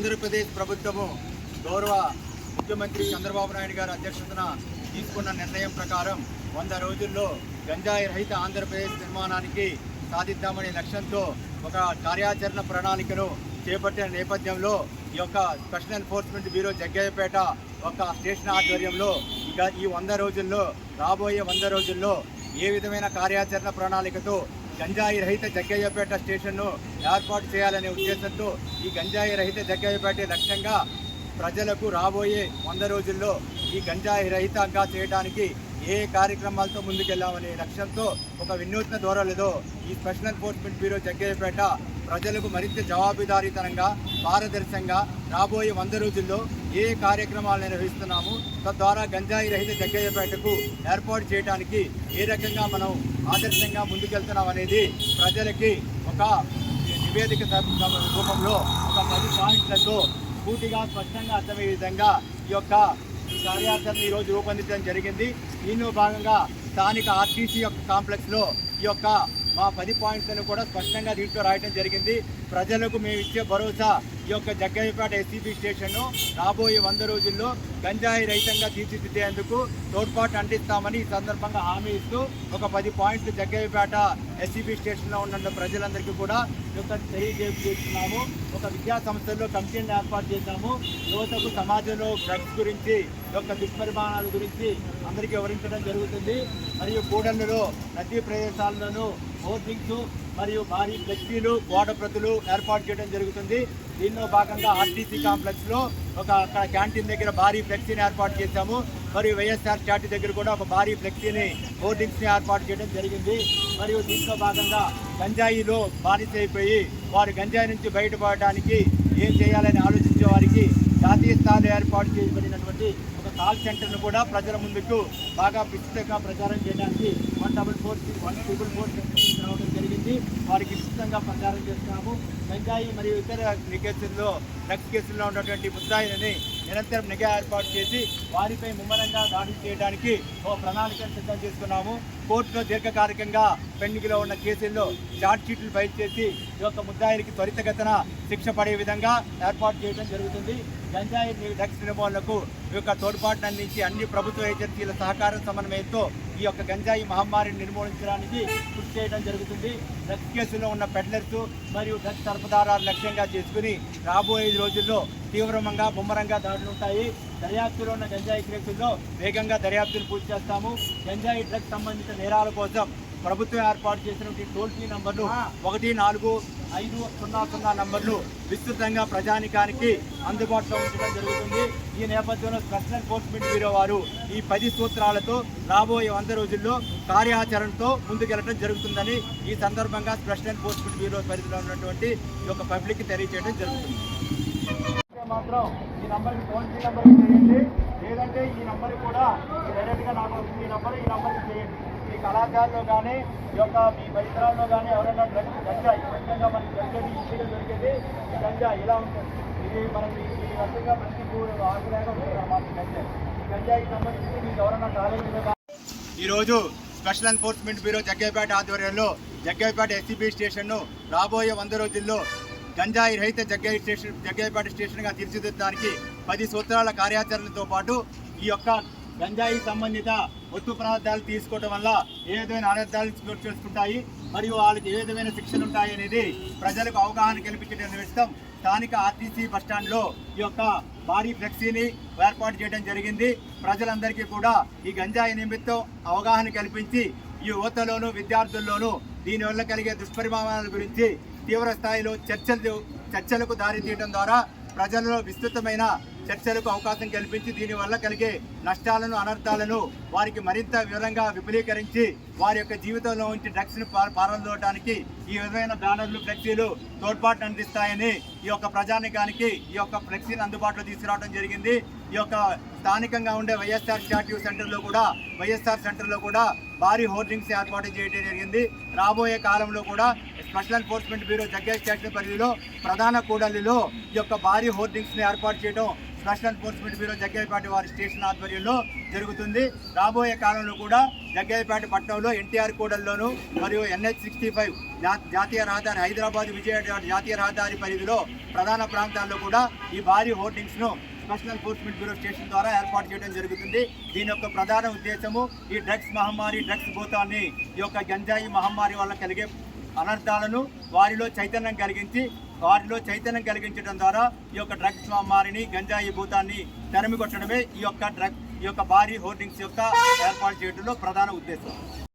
ఆంధ్రప్రదేశ్ ప్రభుత్వము గౌరవ ముఖ్యమంత్రి చంద్రబాబు నాయుడు గారి అధ్యక్షతన తీసుకున్న నిర్ణయం ప్రకారం 100 రోజుల్లో గంజాయి రహిత ఆంధ్రప్రదేశ్ నిర్మాణానికి సాధిద్దామనే లక్ష్యంతో ఒక కార్యాచరణ ప్రణాళికను చేపట్టిన నేపథ్యంలో ఈ యొక్క స్పెషల్ ఎన్ఫోర్స్మెంట్ బ్యూరో జగ్గయ్యపేట ఒక స్టేషన్ ఆధ్వర్యంలో ఈ 100 రోజుల్లో రాబోయే 100 రోజుల్లో ఏ విధమైన కార్యాచరణ ప్రణాళికతో గంజాయి రహిత జగ్గయ్యపేట స్టేషన్ను ఏర్పాటు చేయాలనే ఉద్దేశంతో ఈ గంజాయి రహిత జగ్గయ్యపేట లక్ష్యంగా ప్రజలకు రాబోయే 100 రోజుల్లో ఈ గంజాయి రహితంగా చేయడానికి ఏ కార్యక్రమాలతో ముందుకెళ్లామనే లక్ష్యంతో ఒక వినూత్న ధోరణిలో ఈ స్పెషల్ ఎన్ఫోర్స్మెంట్ బ్యూరో జగ్గయ్యపేట ప్రజలకు మరింత జవాబుదారీతనంగా పారదర్శకంగా రాబోయే 100 రోజుల్లో ఏ కార్యక్రమాలు నిర్వహిస్తున్నాము, తద్వారా గంజాయి రహిత జగ్గయ్యపేటకు ఏర్పాటు చేయడానికి ఏ రకంగా మనం ఆదర్శంగా ముందుకెళ్తున్నాం అనేది ప్రజలకి ఒక నివేదిక రూపంలో ఒక 10 పాయింట్లతో పూర్తిగా స్పష్టంగా అర్థమయ్యే విధంగా ఈ యొక్క కార్యాచరణ ఈరోజు రూపొందించడం జరిగింది. దీనిలో భాగంగా స్థానిక ఆర్టీసీ యొక్క కాంప్లెక్స్లో ఈ యొక్క మా 10 పాయింట్లను కూడా స్పష్టంగా దీంట్లో రాయడం జరిగింది. ప్రజలకు మేము ఇచ్చే భరోసా ఈ యొక్క జగ్గయ్యపేట ఎస్సీబీ స్టేషన్ను రాబోయే 100 రోజుల్లో గంజాయి రహితంగా తీర్చిదిద్దేందుకు తోడ్పాటు అందిస్తామని ఈ సందర్భంగా హామీ ఇస్తూ ఒక 10 పాయింట్లు జగ్గయ్యపేట ఎస్సీబీ స్టేషన్లో ఉన్న ప్రజలందరికీ కూడా తెలియజేస్తున్నాము. ఒక విద్యా సంస్థల్లో కమిటీని ఏర్పాటు చేశాము. యువతకు సమాజంలో డ్రగ్స్ గురించి యొక్క దుష్పరిమాణాల గురించి అందరికీ వివరించడం జరుగుతుంది. మరియు కూడళ్లలో నదీ ప్రదేశాలను హోర్డింగ్స్ మరియు భారీ ఫ్లెక్సీలు గోడ ప్రతులు ఏర్పాటు చేయడం జరుగుతుంది. దీనిలో భాగంగా ఆర్టీసీ కాంప్లెక్స్లో అక్కడ క్యాంటీన్ దగ్గర భారీ ఫ్లెక్సీని ఏర్పాటు చేశాము. మరియు వైఎస్ఆర్ చాటి దగ్గర కూడా ఒక భారీ ఫ్లెక్సీని హోర్డింగ్స్ని ఏర్పాటు చేయడం జరిగింది. మరియు దీంట్లో భాగంగా గంజాయిలో బానిస అయిపోయి వారు గంజాయి నుంచి బయటపడడానికి ఏం చేయాలని ఆలోచించే వారికి జాతీయ స్థాయిలో ఏర్పాటు చేయబడినటువంటి ఒక కాల్ సెంటర్ను కూడా ప్రజల ముందుకు బాగా విస్తృతంగా ప్రచారం చేయడానికి 144 రావడం జరిగింది. వారికి విస్తృతంగా ప్రచారం చేస్తున్నాము. గంజాయి మరియు ఇతర కేసుల్లో డ్రగ్స్ కేసుల్లో ఉన్నటువంటి ముద్దాయిలని నిరంతరం నిఘా ఏర్పాటు చేసి వారిపై ముమ్మరంగా దాడులు చేయడానికి ఓ ప్రణాళికను సిద్ధం చేసుకున్నాము. కోర్టులో దీర్ఘకాలికంగా పెండింగ్లో ఉన్న కేసుల్లో ఛార్జ్ షీట్లు ఫైల్ చేసి ఈ యొక్క ముద్దాయిలకి త్వరితగతిన శిక్ష పడే విధంగా ఏర్పాటు చేయడం జరుగుతుంది. గంజాయి డ్రగ్స్ నిర్మూలనకు ఈ యొక్క తోడ్పాటును అందించి అన్ని ప్రభుత్వ ఏజెన్సీల సహకార సమన్వయంతో ఈ యొక్క గంజాయి మహమ్మారిని నిర్మూలించడానికి కృషి చేయడం జరుగుతుంది. డ్రగ్స్ కేసులో ఉన్న పెడ్లర్స్ మరియు డ్రగ్స్ సరఫరాదారులు లక్ష్యంగా చేసుకుని రాబోయే రోజుల్లో తీవ్రంగా ముమ్మరంగా దాడులు ఉంటాయి. దర్యాప్తులో ఉన్న గంజాయి కేసుల్లో వేగంగా దర్యాప్తులు పూర్తి చేస్తాము. గంజాయి డ్రగ్స్ సంబంధిత నేరాల కోసం ప్రభుత్వం ఏర్పాటు చేసినటువంటి టోల్ ఫ్రీ నంబర్లు 14500 నంబర్లు విస్తృతంగా ప్రజానికానికి అందుబాటులో ఉంచడం జరుగుతుంది. ఈ నేపథ్యంలో స్పెషల్ ఎన్ఫోర్స్మెంట్ బ్యూరో వారు ఈ 10 సూత్రాలతో రాబోయే 100 రోజుల్లో కార్యాచరణతో ముందుకెళ్లడం జరుగుతుందని ఈ సందర్భంగా స్పెషల్ ఎన్ఫోర్స్మెంట్ బ్యూరో పరిధిలో ఉన్నటువంటి ఈ యొక్క పబ్లిక్కి తెలియజేయడం జరుగుతుంది. మాత్రం ఈ నంబర్కి టోల్ ఫ్రీ నంబర్కి చేయండి, లేదంటే ఈ నంబర్కి కూడా డైరెక్ట్గా నాకు వస్తుంది. ఈ నంబర్కి చేయండి. మీ కళాశాలలో కానీ ఈ యొక్క మీ పరిసరాల్లో కానీ ఎవరైనా గంజాయి ముఖ్యంగా మనకి గంజాయి ఈజీగా దొరికేది ఈ గంజాయి ఇలా ఉంటుంది. ఇది మనకి రకంగా ప్రతి ఆకులేగా ఉంటుంది అన్నమాట. గంజాయి ఈ గంజాయికి సంబంధించి మీకు ఎవరైనా కాలేజీలో ఈరోజు స్పెషల్ ఎన్ఫోర్స్మెంట్ బ్యూరో జగ్గయ్యపేట ఆధ్వర్యంలో జగ్గయ్యపేట ఎస్సీబీ స్టేషన్ను రాబోయే 100 రోజుల్లో గంజాయి రహిత జగ్గయ్యపేట స్టేషన్గా తీర్చిదిద్దడానికి 10 సూత్రాల కార్యాచరణతో పాటు ఈ యొక్క గంజాయి సంబంధిత ఒత్తు పదార్థాలు తీసుకోవడం వల్ల ఏ విధమైన అనర్థాలు చేసుకుంటాయి మరియు వాళ్ళకి ఏ విధమైన శిక్షలు ఉంటాయి అనేది ప్రజలకు అవగాహన కల్పించడం నిమిత్తం స్థానిక ఆర్టీసీ బస్టాండ్లో ఈ యొక్క భారీ ఫ్లెక్సీని ఏర్పాటు చేయడం జరిగింది. ప్రజలందరికీ కూడా ఈ గంజాయి నిమిత్తం అవగాహన కల్పించి ఈ యువతలోనూ విద్యార్థుల్లోనూ దీనివల్ల కలిగే దుష్పరిణామాల గురించి తీవ్ర స్థాయిలో చర్చలకు దారితీయడం ద్వారా ప్రజలలో విస్తృతమైన చర్చలకు అవకాశం కల్పించి దీనివల్ల కలిగే నష్టాలను అనర్థాలను వారికి మరింత వివరంగా విపులీకరించి వారి యొక్క జీవితంలో ఉంచి డ్రగ్స్ను పారదోలడానికి ఈ విధమైన బ్యానర్లు ఫ్లెక్సీలు తోడ్పాటును అందిస్తాయని ఈ యొక్క ప్రజానికానికి ఈ యొక్క ఫ్లెక్సీని అందుబాటులో తీసుకురావడం జరిగింది. ఈ యొక్క స్థానికంగా ఉండే వైఎస్ఆర్ సెంటర్లో కూడా భారీ హోర్డింగ్స్ ఏర్పాటు చేయడం జరిగింది. రాబోయే కాలంలో కూడా special enforcement bureau Jaggayya station పరిధిలో ప్రధాన కూడలిలో ఈ యొక్క భారీ హోర్డింగ్స్ని ఏర్పాటు చేయడం స్పెషల్ ఎన్ఫోర్స్మెంట్ బ్యూరో జగ్గయ్యపేట వారి స్టేషన్ ఆధ్వర్యంలో జరుగుతుంది. రాబోయే కాలంలో కూడా జగ్గయ్యపేట పట్టణంలో ఎన్టీఆర్ కూడల్లోను మరియు NH65 జాతీయ రహదారి హైదరాబాద్ విజయవాడ జాతీయ రహదారి పరిధిలో ప్రధాన ప్రాంతాల్లో కూడా ఈ భారీ హోర్డింగ్స్ను స్పెషల్ ఎన్ఫోర్స్మెంట్ బ్యూరో స్టేషన్ ద్వారా ఏర్పాటు చేయడం జరుగుతుంది. దీని యొక్క ప్రధాన ఉద్దేశము ఈ డ్రగ్స్ మహమ్మారి, డ్రగ్స్ భూతాన్ని, ఈ యొక్క గంజాయి మహమ్మారి వల్ల కలిగే అనర్థాలను వారిలో చైతన్యం కలిగించడం ద్వారా ఈ యొక్క డ్రగ్స్ మహమ్మారిని, గంజాయి భూతాన్ని తరిమి కొట్టడమే ఈ యొక్క భారీ హోర్డింగ్స్ యొక్క ఏర్పాటు చేయడంలో ప్రధాన ఉద్దేశం.